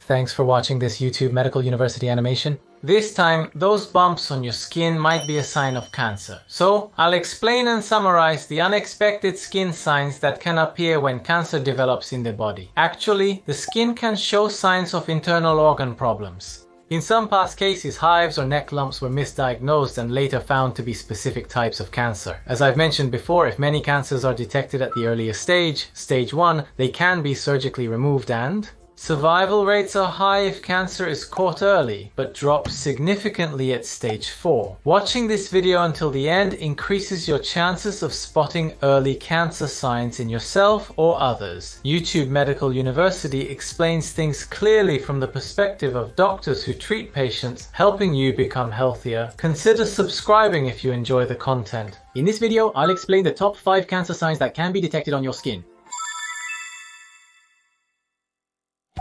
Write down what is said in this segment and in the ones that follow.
Thanks for watching this YouTube Medical University animation. This time, those bumps on your skin might be a sign of cancer. So, I'll explain and summarize the unexpected skin signs that can appear when cancer develops in the body. Actually, the skin can show signs of internal organ problems. In some past cases, hives or neck lumps were misdiagnosed and later found to be specific types of cancer. As I've mentioned before, if many cancers are detected at the earliest stage, stage 1, they can be surgically removed and survival rates are high if cancer is caught early, but drop significantly at stage 4. Watching this video until the end increases your chances of spotting early cancer signs in yourself or others. YouTube Medical University explains things clearly from the perspective of doctors who treat patients, helping you become healthier. Consider subscribing if you enjoy the content. In this video, I'll explain the top 5 cancer signs that can be detected on your skin.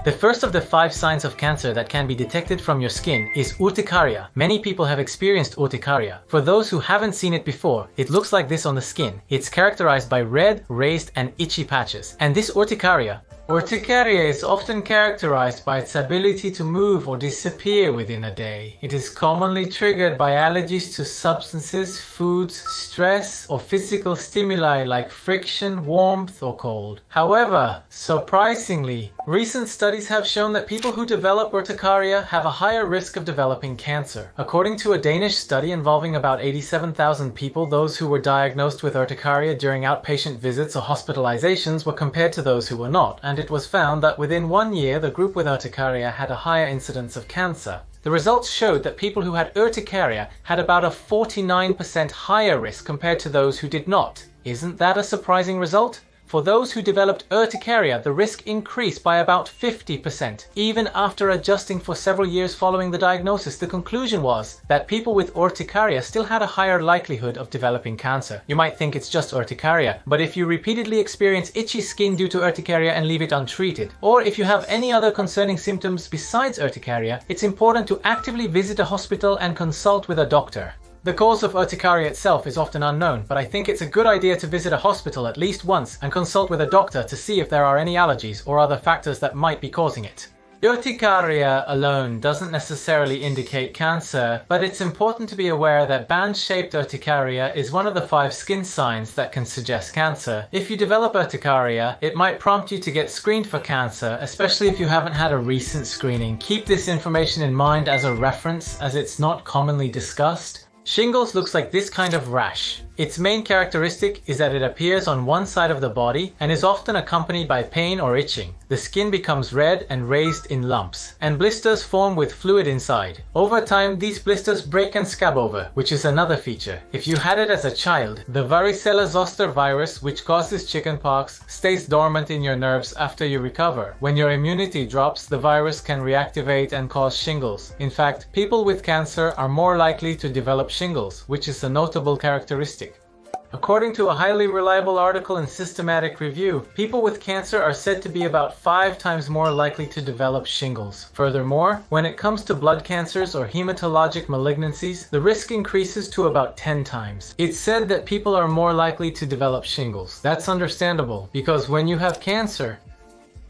The first of the 5 signs of cancer that can be detected from your skin is urticaria. Many people have experienced urticaria. For those who haven't seen it before, it looks like this on the skin. It's characterized by red, raised, and itchy patches. And this urticaria is often characterized by its ability to move or disappear within a day. It is commonly triggered by allergies to substances, foods, stress, or physical stimuli like friction, warmth, or cold. However, surprisingly, recent studies have shown that people who develop urticaria have a higher risk of developing cancer. According to a Danish study involving about 87,000 people, those who were diagnosed with urticaria during outpatient visits or hospitalizations were compared to those who were not, and it was found that within 1 year the group with urticaria had a higher incidence of cancer. The results showed that people who had urticaria had about a 49% higher risk compared to those who did not. Isn't that a surprising result? For those who developed urticaria, the risk increased by about 50%. Even after adjusting for several years following the diagnosis, the conclusion was that people with urticaria still had a higher likelihood of developing cancer. You might think it's just urticaria, but if you repeatedly experience itchy skin due to urticaria and leave it untreated, or if you have any other concerning symptoms besides urticaria, it's important to actively visit a hospital and consult with a doctor. The cause of urticaria itself is often unknown, but I think it's a good idea to visit a hospital at least once and consult with a doctor to see if there are any allergies or other factors that might be causing it. Urticaria alone doesn't necessarily indicate cancer, but it's important to be aware that band-shaped urticaria is one of the 5 skin signs that can suggest cancer. If you develop urticaria, it might prompt you to get screened for cancer, especially if you haven't had a recent screening. Keep this information in mind as a reference, as it's not commonly discussed. Shingles looks like this kind of rash. Its main characteristic is that it appears on one side of the body and is often accompanied by pain or itching. The skin becomes red and raised in lumps, and blisters form with fluid inside. Over time, these blisters break and scab over, which is another feature. If you had it as a child, the varicella zoster virus, which causes chickenpox, stays dormant in your nerves after you recover. When your immunity drops, the virus can reactivate and cause shingles. In fact, people with cancer are more likely to develop shingles, which is a notable characteristic. According to a highly reliable article in Systematic Review, people with cancer are said to be about 5 times more likely to develop shingles. Furthermore, when it comes to blood cancers or hematologic malignancies, the risk increases to about 10 times. It's said that people are more likely to develop shingles. That's understandable, because when you have cancer,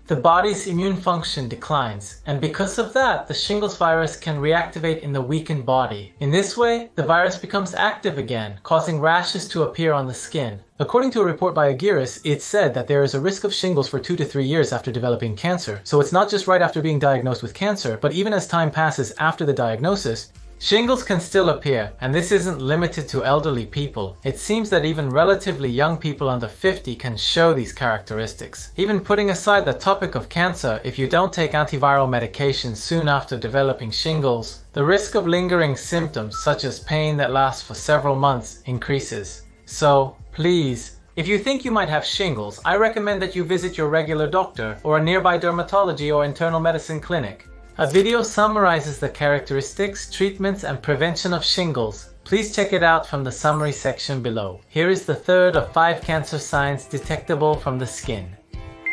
the body's immune function declines, and because of that, the shingles virus can reactivate in the weakened body. In this way, the virus becomes active again, causing rashes to appear on the skin. According to a report by Agiris, it's said that there is a risk of shingles for 2 to 3 years after developing cancer. So it's not just right after being diagnosed with cancer, but even as time passes after the diagnosis, shingles can still appear, and this isn't limited to elderly people. It seems that even relatively young people under 50 can show these characteristics. Even putting aside the topic of cancer, if you don't take antiviral medications soon after developing shingles, the risk of lingering symptoms such as pain that lasts for several months increases. So, please, if you think you might have shingles, I recommend that you visit your regular doctor or a nearby dermatology or internal medicine clinic. A video summarizes the characteristics, treatments, and prevention of shingles. Please check it out from the summary section below. Here is the third of 5 cancer signs detectable from the skin.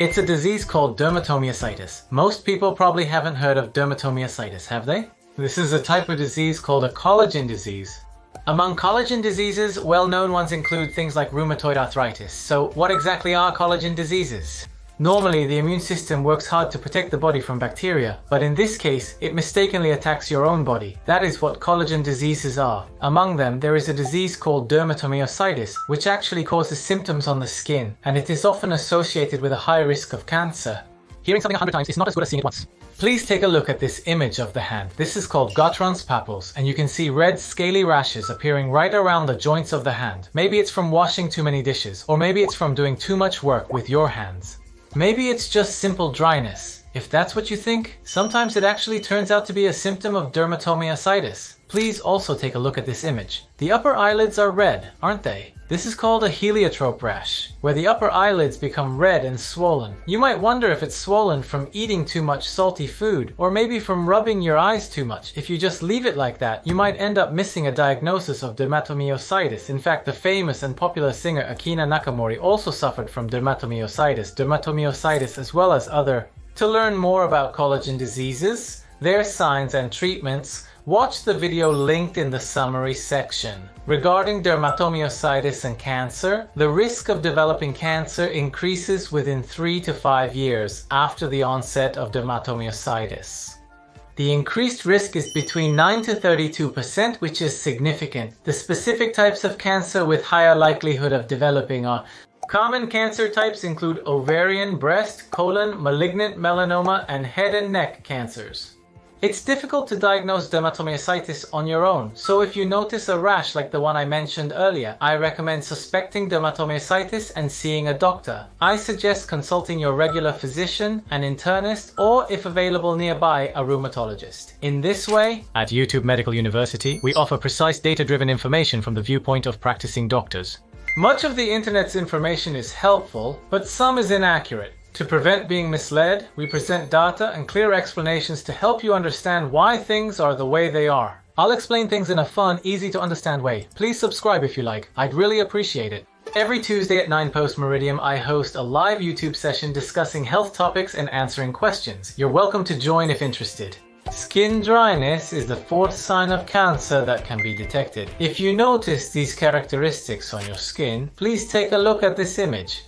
It's a disease called dermatomyositis. Most people probably haven't heard of dermatomyositis, have they? This is a type of disease called a collagen disease. Among collagen diseases, well-known ones include things like rheumatoid arthritis. So what exactly are collagen diseases? Normally, the immune system works hard to protect the body from bacteria, but in this case, it mistakenly attacks your own body. That is what collagen diseases are. Among them, there is a disease called dermatomyositis, which actually causes symptoms on the skin, and it is often associated with a high risk of cancer. Hearing something 100 times is not as good as seeing it once. Please take a look at this image of the hand. This is called Gottron's papules, and you can see red scaly rashes appearing right around the joints of the hand. Maybe it's from washing too many dishes, or maybe it's from doing too much work with your hands. Maybe it's just simple dryness. If that's what you think, sometimes it actually turns out to be a symptom of dermatomyositis. Please also take a look at this image. The upper eyelids are red, aren't they? This is called a heliotrope rash, where the upper eyelids become red and swollen. You might wonder if it's swollen from eating too much salty food, or maybe from rubbing your eyes too much. If you just leave it like that, you might end up missing a diagnosis of dermatomyositis. In fact, the famous and popular singer Akina Nakamori also suffered from dermatomyositis as well as other. To learn more about collagen diseases, their signs and treatments, watch the video linked in the summary section. Regarding dermatomyositis and cancer, the risk of developing cancer increases within 3 to 5 years after the onset of dermatomyositis. The increased risk is between 9 to 32%, which is significant. The specific types of cancer with higher likelihood of developing are common cancer types include ovarian, breast, colon, malignant melanoma, and head and neck cancers. It's difficult to diagnose dermatomyositis on your own, so if you notice a rash like the one I mentioned earlier, I recommend suspecting dermatomyositis and seeing a doctor. I suggest consulting your regular physician, an internist, or if available nearby, a rheumatologist. In this way, at YouTube Medical University, we offer precise data-driven information from the viewpoint of practicing doctors. Much of the internet's information is helpful, but some is inaccurate. To prevent being misled, we present data and clear explanations to help you understand why things are the way they are. I'll explain things in a fun, easy to understand way. Please subscribe if you like. I'd really appreciate it. Every Tuesday at 9 post-meridium, I host a live YouTube session discussing health topics and answering questions. You're welcome to join if interested. Skin dryness is the 4th sign of cancer that can be detected. If you notice these characteristics on your skin, please take a look at this image.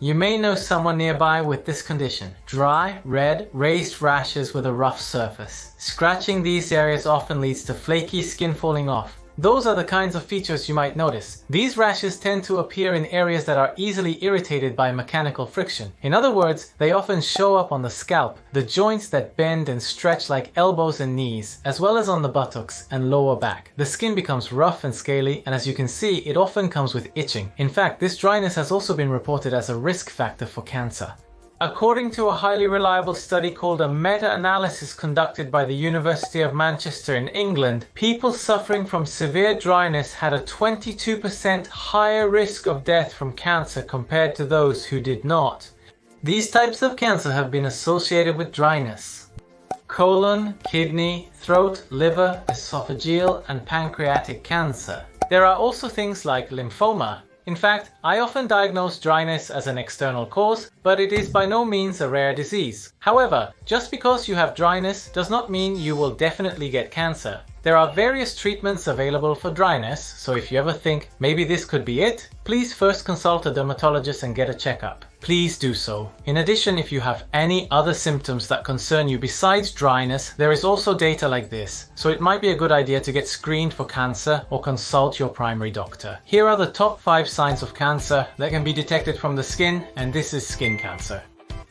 You may know someone nearby with this condition. Dry, red, raised rashes with a rough surface. Scratching these areas often leads to flaky skin falling off. Those are the kinds of features you might notice. These rashes tend to appear in areas that are easily irritated by mechanical friction. In other words, they often show up on the scalp, the joints that bend and stretch like elbows and knees, as well as on the buttocks and lower back. The skin becomes rough and scaly, and as you can see, it often comes with itching. In fact, this dryness has also been reported as a risk factor for cancer. According to a highly reliable study called a meta-analysis conducted by the University of Manchester in England, people suffering from severe dryness had a 22% higher risk of death from cancer compared to those who did not. These types of cancer have been associated with dryness: colon, kidney, throat, liver, esophageal, and pancreatic cancer. There are also things like lymphoma. In fact, I often diagnose dryness as an external cause, but it is by no means a rare disease. However, just because you have dryness does not mean you will definitely get cancer. There are various treatments available for dryness, so if you ever think maybe this could be it, please first consult a dermatologist and get a checkup. Please do so. In addition, if you have any other symptoms that concern you besides dryness, there is also data like this, so it might be a good idea to get screened for cancer or consult your primary doctor. Here are the top 5 signs of cancer that can be detected from the skin, and this is skin cancer.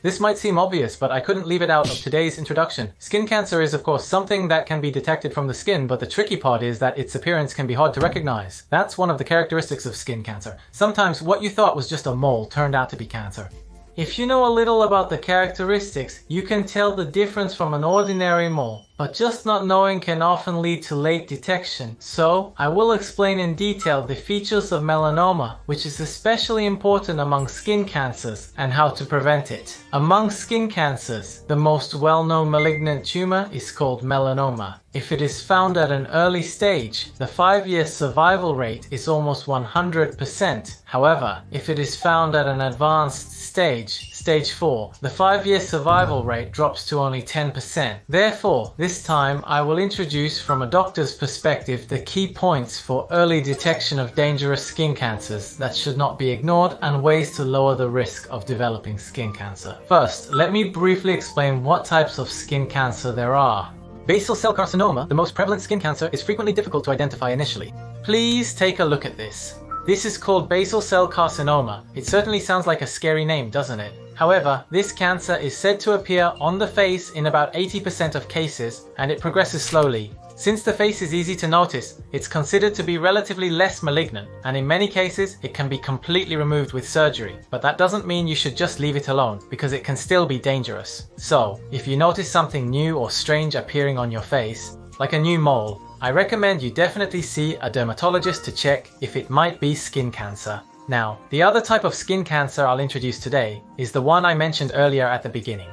This might seem obvious, but I couldn't leave it out of today's introduction. Skin cancer is of course something that can be detected from the skin, but the tricky part is that its appearance can be hard to recognize. That's one of the characteristics of skin cancer. Sometimes what you thought was just a mole turned out to be cancer. If you know a little about the characteristics, you can tell the difference from an ordinary mole. But just not knowing can often lead to late detection. So, I will explain in detail the features of melanoma, which is especially important among skin cancers, and how to prevent it. Among skin cancers, the most well-known malignant tumor is called melanoma. If it is found at an early stage, the 5-year survival rate is almost 100%. However, if it is found at an advanced stage 4, the 5-year survival rate drops to only 10%. Therefore, this This time, I will introduce from a doctor's perspective the key points for early detection of dangerous skin cancers that should not be ignored and ways to lower the risk of developing skin cancer. First, let me briefly explain what types of skin cancer there are. Basal cell carcinoma, the most prevalent skin cancer, is frequently difficult to identify initially. Please take a look at this. This is called basal cell carcinoma. It certainly sounds like a scary name, doesn't it? However, this cancer is said to appear on the face in about 80% of cases, and it progresses slowly. Since the face is easy to notice, it's considered to be relatively less malignant, and in many cases, it can be completely removed with surgery. But that doesn't mean you should just leave it alone, because it can still be dangerous. So, if you notice something new or strange appearing on your face, like a new mole, I recommend you definitely see a dermatologist to check if it might be skin cancer. Now, the other type of skin cancer I'll introduce today is the one I mentioned earlier at the beginning.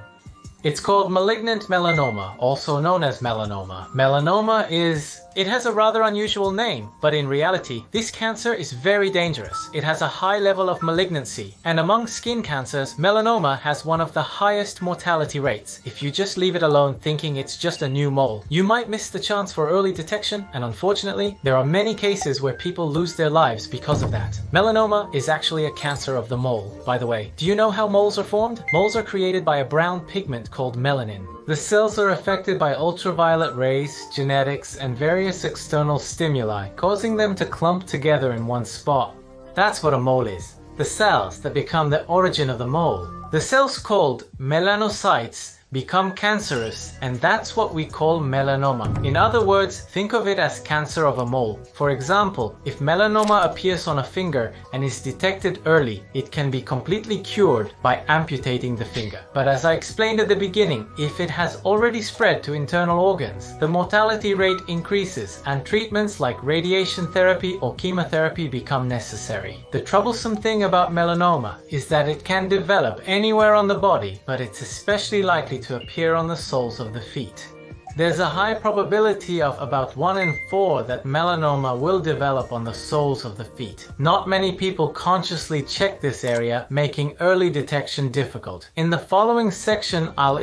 It's called malignant melanoma, also known as melanoma. Melanoma it has a rather unusual name, but in reality, this cancer is very dangerous. It has a high level of malignancy, and among skin cancers, melanoma has one of the highest mortality rates. If you just leave it alone thinking it's just a new mole, you might miss the chance for early detection, and unfortunately, there are many cases where people lose their lives because of that. Melanoma is actually a cancer of the mole, by the way. Do you know how moles are formed? Moles are created by a brown pigment called melanin. The cells are affected by ultraviolet rays, genetics, and various external stimuli, causing them to clump together in one spot. That's what a mole is. The cells that become the origin of the mole. The cells called melanocytes become cancerous, and that's what we call melanoma. In other words, think of it as cancer of a mole. For example, if melanoma appears on a finger and is detected early, it can be completely cured by amputating the finger. But as I explained at the beginning, if it has already spread to internal organs, the mortality rate increases and treatments like radiation therapy or chemotherapy become necessary. The troublesome thing about melanoma is that it can develop anywhere on the body, but it's especially likely to appear on the soles of the feet. There's a high probability of about 1 in 4 that melanoma will develop on the soles of the feet. Not many people consciously check this area, making early detection difficult. In the following section, I'll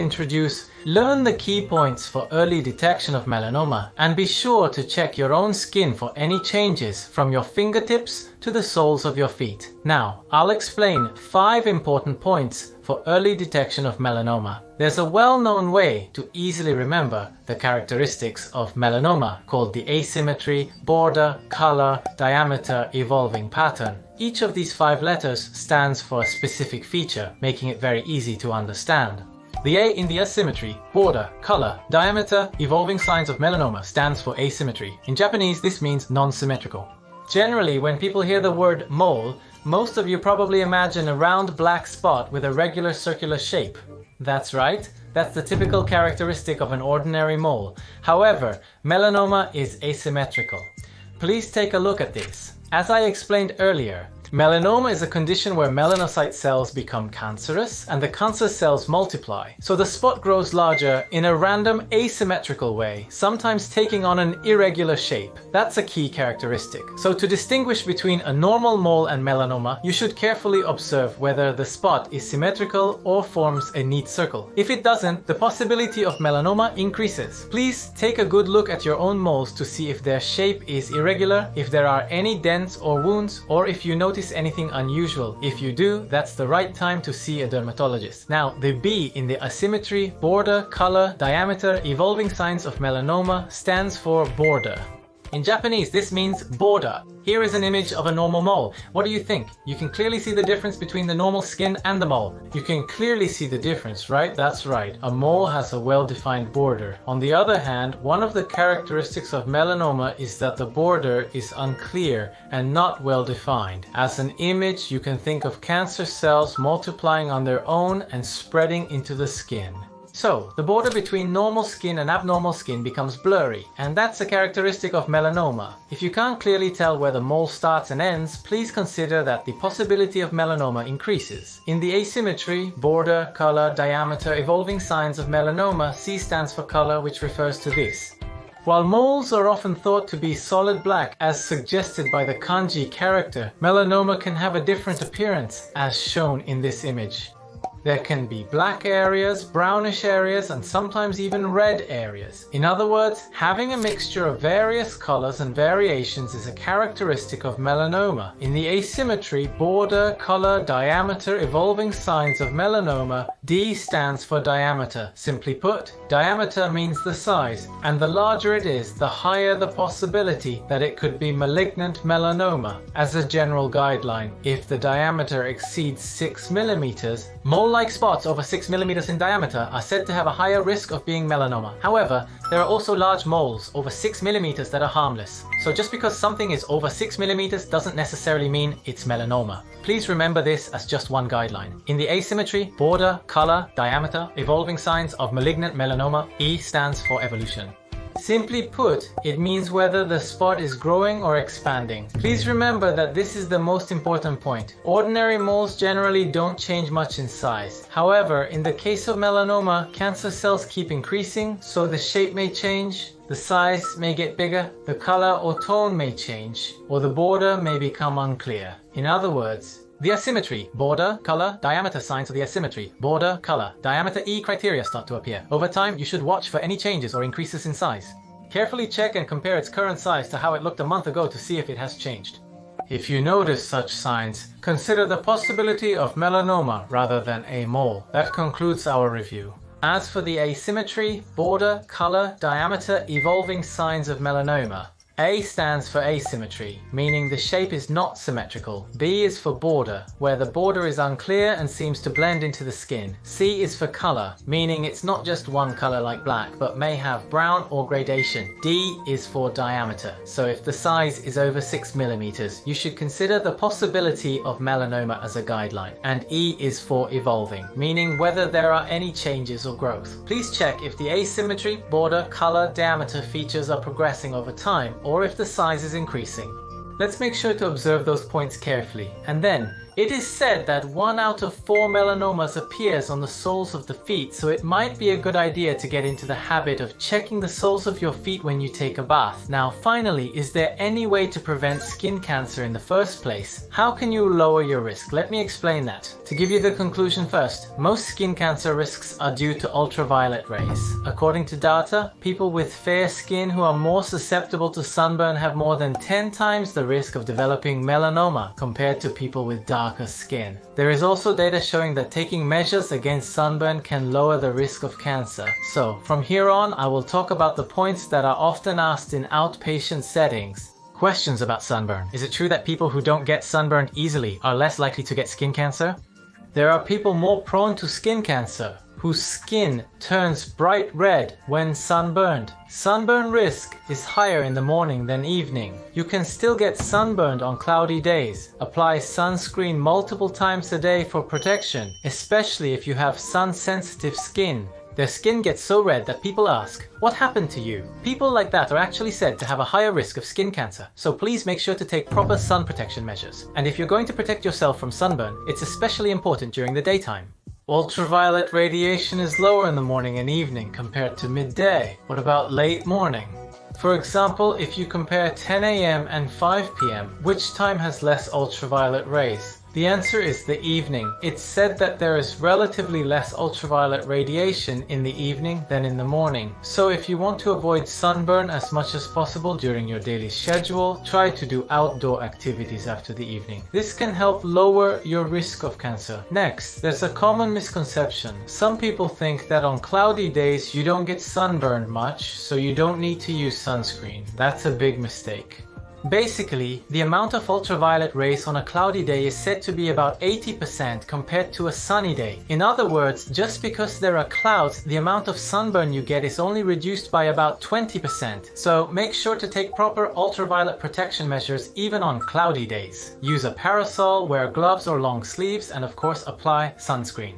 learn the key points for early detection of melanoma, and be sure to check your own skin for any changes from your fingertips to the soles of your feet. Now, I'll explain 5 important points for early detection of melanoma. There's a well-known way to easily remember the characteristics of melanoma called the asymmetry, border, color, diameter, evolving pattern. Each of these 5 letters stands for a specific feature, making it very easy to understand. The A in the asymmetry, border, color, diameter, evolving signs of melanoma stands for asymmetry. In Japanese, this means non-symmetrical. Generally, when people hear the word mole, most of you probably imagine a round black spot with a regular circular shape. That's right, that's the typical characteristic of an ordinary mole. However, melanoma is asymmetrical. Please take a look at this. As I explained earlier, melanoma is a condition where melanocyte cells become cancerous and the cancer cells multiply. So the spot grows larger in a random asymmetrical way, sometimes taking on an irregular shape. That's a key characteristic. So to distinguish between a normal mole and melanoma, you should carefully observe whether the spot is symmetrical or forms a neat circle. If it doesn't, the possibility of melanoma increases. Please take a good look at your own moles to see if their shape is irregular, if there are any dents or wounds, or if you notice anything unusual. If you do, that's the right time to see a dermatologist. Now, the B in the asymmetry, border, color, diameter, evolving signs of melanoma stands for border. In Japanese, this means border. Here is an image of a normal mole. What do you think? You can clearly see the difference between the normal skin and the mole. You can clearly see the difference, right? That's right. A mole has a well-defined border. On the other hand, one of the characteristics of melanoma is that the border is unclear and not well-defined. As an image, you can think of cancer cells multiplying on their own and spreading into the skin. So, the border between normal skin and abnormal skin becomes blurry, and that's a characteristic of melanoma. If you can't clearly tell where the mole starts and ends, please consider that the possibility of melanoma increases. In the asymmetry, border, color, diameter, evolving signs of melanoma, C stands for color, which refers to this. While moles are often thought to be solid black as suggested by the kanji character, melanoma can have a different appearance as shown in this image. There can be black areas, brownish areas, and sometimes even red areas. In other words, having a mixture of various colors and variations is a characteristic of melanoma. In the asymmetry, border, color, diameter, evolving signs of melanoma, D stands for diameter. Simply put, diameter means the size, and the larger it is, the higher the possibility that it could be malignant melanoma. As a general guideline, if the diameter exceeds 6 millimeters, mole-like spots over 6 millimeters in diameter are said to have a higher risk of being melanoma. However, there are also large moles over 6 millimeters that are harmless. So just because something is over 6 millimeters doesn't necessarily mean it's melanoma. Please remember this as just one guideline. In the asymmetry, border, color, diameter, evolving signs of malignant melanoma, E stands for evolution. Simply put, it means whether the spot is growing or expanding. Please remember that this is the most important point. Ordinary moles generally don't change much in size. However, in the case of melanoma, cancer cells keep increasing, so the shape may change, the size may get bigger, the color or tone may change, or the border may become unclear. In other words, the asymmetry, border, color, diameter signs of the asymmetry, border, color, diameter E criteria start to appear. Over time, you should watch for any changes or increases in size. Carefully check and compare its current size to how it looked a month ago to see if it has changed. If you notice such signs, consider the possibility of melanoma rather than a mole. That concludes our review. As for the asymmetry, border, color, diameter, evolving signs of melanoma, A stands for asymmetry, meaning the shape is not symmetrical. B is for border, where the border is unclear and seems to blend into the skin. C is for color, meaning it's not just one color like black, but may have brown or gradation. D is for diameter, so if the size is over 6 millimeters, you should consider the possibility of melanoma as a guideline. And E is for evolving, meaning whether there are any changes or growth. Please check if the asymmetry, border, color, diameter features are progressing over time, or if the size is increasing. Let's make sure to observe those points carefully. And then, it is said that 1 out of 4 melanomas appears on the soles of the feet, so it might be a good idea to get into the habit of checking the soles of your feet when you take a bath. Now finally, is there any way to prevent skin cancer in the first place? How can you lower your risk? Let me explain that. To give you the conclusion first, most skin cancer risks are due to ultraviolet rays. According to data, people with fair skin who are more susceptible to sunburn have more than 10 times the risk of developing melanoma compared to people with darker skin. There is also data showing that taking measures against sunburn can lower the risk of cancer. So, from here on, I will talk about the points that are often asked in outpatient settings. Questions about sunburn. Is it true that people who don't get sunburned easily are less likely to get skin cancer? There are people more prone to skin cancer whose skin turns bright red when sunburned. Sunburn risk is higher in the morning than evening. You can still get sunburned on cloudy days. Apply sunscreen multiple times a day for protection, especially if you have sun-sensitive skin. Their skin gets so red that people ask, "What happened to you?" People like that are actually said to have a higher risk of skin cancer, so please make sure to take proper sun protection measures. And if you're going to protect yourself from sunburn, it's especially important during the daytime. Ultraviolet radiation is lower in the morning and evening compared to midday. What about late morning? For example, if you compare 10 a.m. and 5 p.m., which time has less ultraviolet rays? The answer is the evening. It's said that there is relatively less ultraviolet radiation in the evening than in the morning. So if you want to avoid sunburn as much as possible during your daily schedule, try to do outdoor activities after the evening. This can help lower your risk of cancer. Next, there's a common misconception. Some people think that on cloudy days you don't get sunburned much, so you don't need to use sunscreen. That's a big mistake. Basically, the amount of ultraviolet rays on a cloudy day is said to be about 80% compared to a sunny day. In other words, just because there are clouds, the amount of sunburn you get is only reduced by about 20%. So make sure to take proper ultraviolet protection measures even on cloudy days. Use a parasol, wear gloves or long sleeves, and of course apply sunscreen.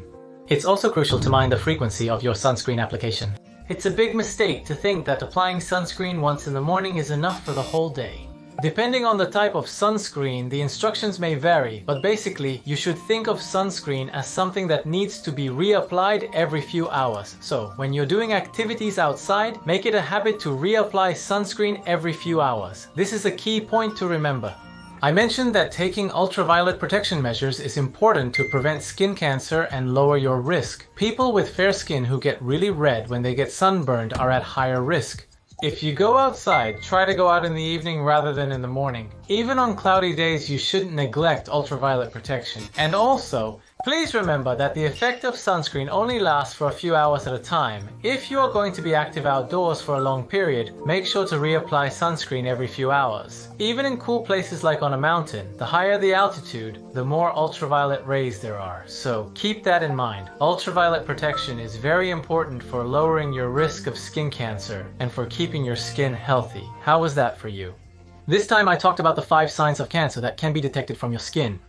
It's also crucial to mind the frequency of your sunscreen application. It's a big mistake to think that applying sunscreen once in the morning is enough for the whole day. Depending on the type of sunscreen, the instructions may vary, but basically you should think of sunscreen as something that needs to be reapplied every few hours. So when you're doing activities outside, make it a habit to reapply sunscreen every few hours. This is a key point to remember. I mentioned that taking ultraviolet protection measures is important to prevent skin cancer and lower your risk. People with fair skin who get really red when they get sunburned are at higher risk. If you go outside, try to go out in the evening rather than in the morning. Even on cloudy days, you shouldn't neglect ultraviolet protection. And also, please remember that the effect of sunscreen only lasts for a few hours at a time. If you are going to be active outdoors for a long period, make sure to reapply sunscreen every few hours. Even in cool places like on a mountain, the higher the altitude, the more ultraviolet rays there are. So keep that in mind. Ultraviolet protection is very important for lowering your risk of skin cancer and for keeping your skin healthy. How was that for you? This time I talked about the 5 signs of cancer that can be detected from your skin.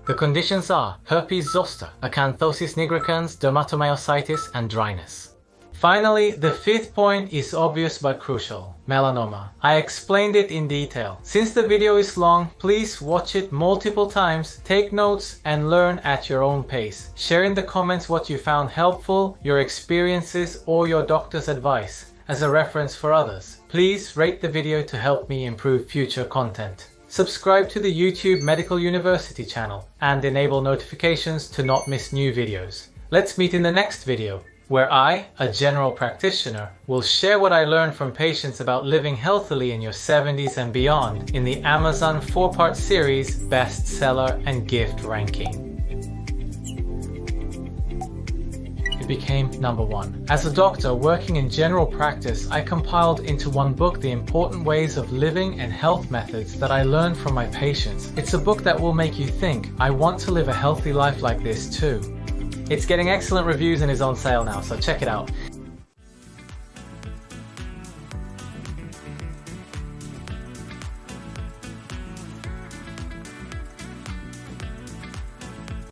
The conditions are herpes zoster, acanthosis nigricans, dermatomyositis, and dryness. Finally, the 5th point is obvious but crucial: melanoma. I explained it in detail. Since the video is long, please watch it multiple times, take notes, and learn at your own pace. Share in the comments what you found helpful, your experiences, or your doctor's advice as a reference for others. Please rate the video to help me improve future content. Subscribe to the YouTube Medical University channel and enable notifications to not miss new videos. Let's meet in the next video, where I, a general practitioner, will share what I learned from patients about living healthily in your 70s and beyond in the Amazon 4-part series Bestseller and Gift Ranking. It became number 1. As a doctor working in general practice, I compiled into one book the important ways of living and health methods that I learned from my patients. It's a book that will make you think, I want to live a healthy life like this too. It's getting excellent reviews and is on sale now, so check it out.